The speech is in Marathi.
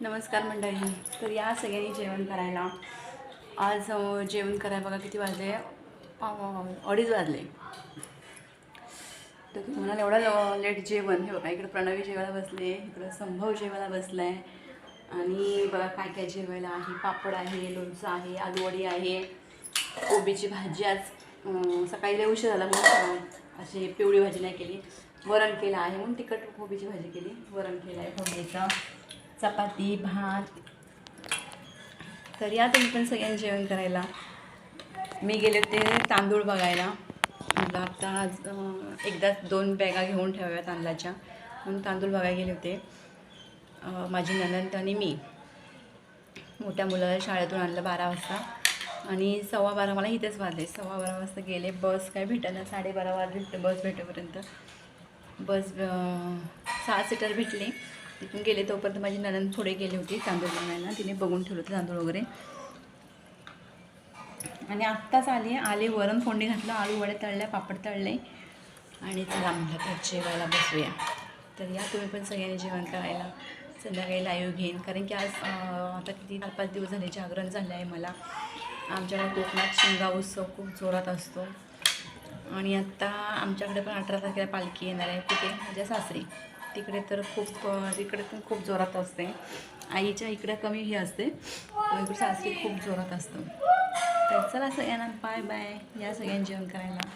नमस्कार मंडळी. तर या सगळ्यांनी जेवण करायला. आज जेवण करायला बघा किती वाजले, 2:30 वाजले. तर तुम्हाला एवढं लेट जेवण. हे बघा, इकडं प्रणवी जेवायला बसले, इकडं संभव जेवायला बसला आहे. आणि बघा काय काय जेवायला आहे. पापड आहे, लोणचं आहे, आलूवडी आहे, कोबीची भाजी. आज सकाळी लय उशीर झाला म्हणून अशी पिवळी भाजी नाही केली. वरण केलं आहे म्हणून तिखट कोबीची भाजी केली. वरण केलं आहे कोबीचं, चपाती, भात. तर या तुम्ही पण सगळ्यांनी जेवण करायला. मी गेले होते तांदूळ बघायला. म्हटलं आता आज एकदाच 2 बॅगा घेऊन ठेवाव्या तांदळाच्या, म्हणून तांदूळ बघायला गेले होते. माझी नणंद आणि मी. मोठ्या मुलाला शाळेतून आणलं 12 वाजता आणि 12:15 मला इथेच वाजले. 12:15 वाजता गेले. बस काय भेटेना, 12:30 वाजले बस भेटेपर्यंत. बस 6 सीटर भेटली. तिथून गेले तोपर्यंत माझी नणंद पुढे गेली होती तांदूळ बनवायला. तिने बघून ठेवलं होतं तांदूळ वगैरे. आणि आत्ताच आले वरण फोडणी घातलं, आलू वडे तळल्या, पापड तळले आणि चला म्हटलं तर जेवायला बसूया. तर या तुम्ही पण सगळ्यांनी जेवण करायला. संध्याकाळी लाईव्ह घेईन, कारण की आज आता किती 4-5 दिवस झाले जागरण झालं आहे मला. आमच्याकडे कोकणात शिमगा उत्सव खूप जोरात असतो. आणि आत्ता आमच्याकडे पण 18 तारखेला पालखी येणार आहे. कुठे? माझ्या सासरी. तिकडे तर तिकडे पण खूप जोरात असते. आईच्या इकडे कमी हे असते, पण इकडे सासरी खूप जोरात असतं. तर चला सगळ्यांना बाय बाय. या सगळ्यांनी जेवण करायला.